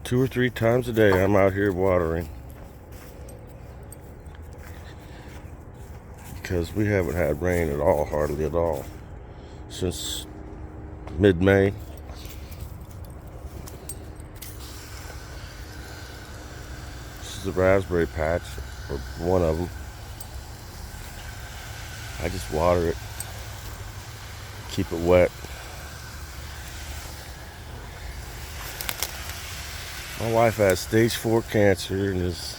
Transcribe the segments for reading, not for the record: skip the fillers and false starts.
2 or 3 times a day I'm out here watering, because we haven't had rain at all, hardly at all, since mid-May. This is the raspberry patch, or one of them. I just water it, keep it wet. My wife has stage 4 cancer and is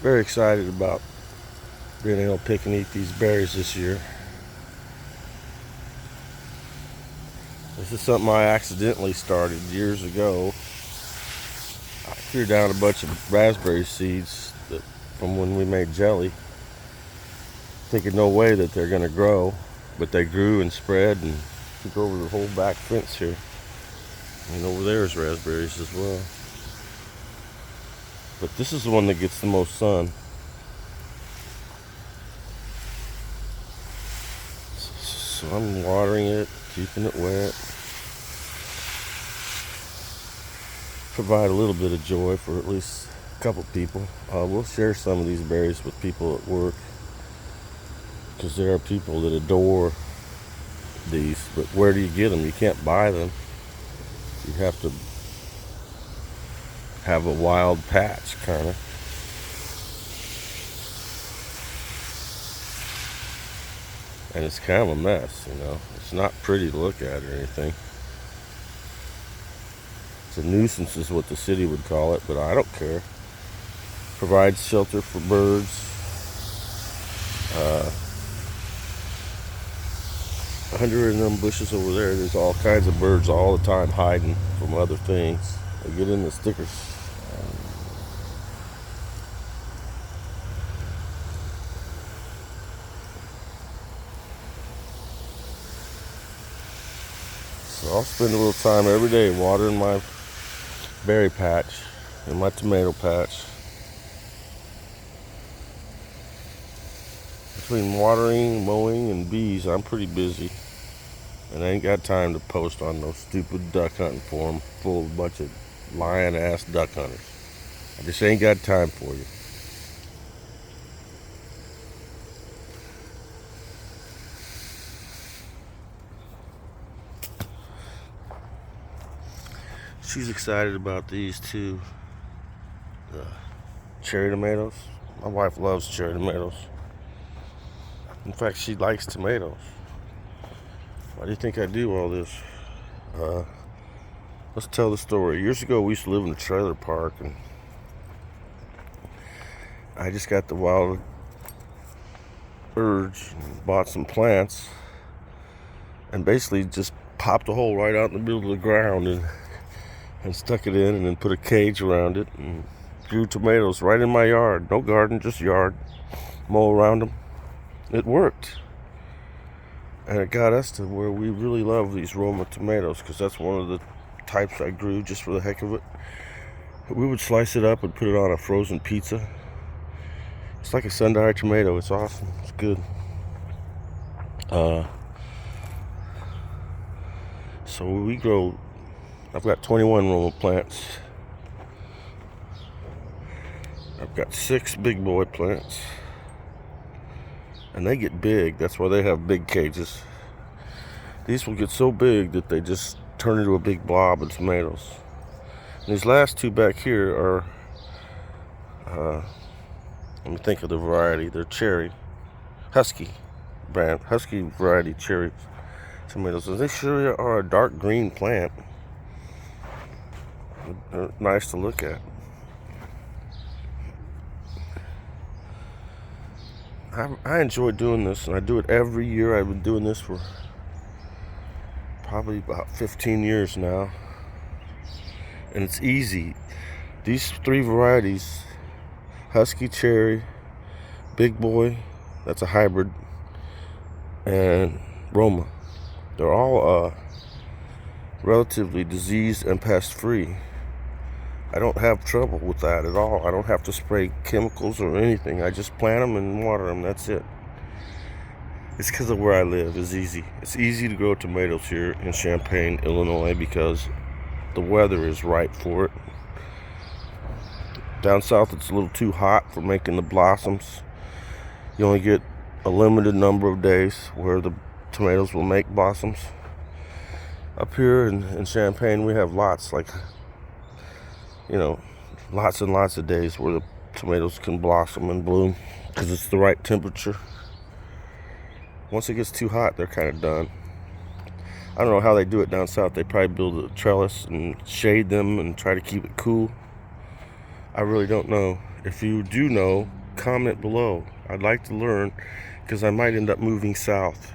very excited about being able to pick and eat these berries this year. This is something I accidentally started years ago. I threw down a bunch of raspberry seeds from when we made jelly, thinking no way that they're going to grow, but they grew and spread and took over the whole back fence here. And over there is raspberries as well. But this is the one that gets the most sun. So I'm watering it, keeping it wet. Provide a little bit of joy for at least a couple people. We'll share some of these berries with people at work, because there are people that adore these. But where do you get them? You can't buy them. You have to have a wild patch, kind of. And it's kind of a mess, you know. It's not pretty to look at or anything. It's a nuisance is what the city would call it, but I don't care. Provides shelter for birds. 100 of them bushes over there, there's all kinds of birds all the time hiding from other things. They get in the stickers. So I'll spend a little time every day watering my berry patch and my tomato patch. Between watering, mowing, and bees, I'm pretty busy. And I ain't got time to post on those stupid duck hunting forum full of a bunch of lion-ass duck hunters. I just ain't got time for you. She's excited about these too. Cherry tomatoes. My wife loves cherry tomatoes. In fact, she likes tomatoes. Why do you think I do all this? Let's tell the story. Years ago, we used to live in a trailer park, and I just got the wild urge and bought some plants, and basically just popped a hole right out in the middle of the ground and stuck it in, and then put a cage around it and grew tomatoes right in my yard. No garden, just yard. Mow around them. It worked. And it got us to where we really love these Roma tomatoes, because that's one of the types I grew just for the heck of it. We would slice it up and put it on a frozen pizza. It's like a sundial tomato. It's awesome. It's good. So we grow, I've got 21 Roma plants. I've got 6 big boy plants. And they get big. That's why they have big cages. These will get so big that they just turn into a big blob of tomatoes. And these last 2 back here are, let me think of the variety. They're cherry, husky brand, husky variety cherry tomatoes. And they sure are a dark green plant. They're nice to look at. I enjoy doing this, and I do it every year. I've been doing this for probably about 15 years now. And it's easy. These 3 varieties, Husky Cherry, Big Boy, that's a hybrid, and Roma, they're all relatively disease and pest free. I don't have trouble with that at all. I don't have to spray chemicals or anything. I just plant them and water them. That's it. It's because of where I live. It's easy. It's easy to grow tomatoes here in Champaign, Illinois, because the weather is right for it. Down south, it's a little too hot for making the blossoms. You only get a limited number of days where the tomatoes will make blossoms. Up here in Champaign, we have lots, like, lots and lots of days where the tomatoes can blossom and bloom because it's the right temperature. Once it gets too hot, they're kind of done. I don't know how they do it down south. They probably build a trellis and shade them and try to keep it cool. I really don't know. If you do know, comment below. I'd like to learn because I might end up moving south.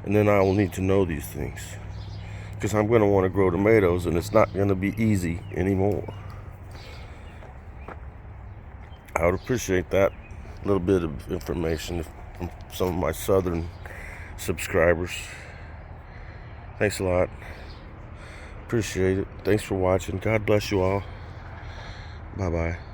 And then I will need to know these things. Because I'm going to want to grow tomatoes and it's not going to be easy anymore. I would appreciate that little bit of information from some of my southern subscribers. Thanks a lot. Appreciate it. Thanks for watching. God bless you all. Bye-bye.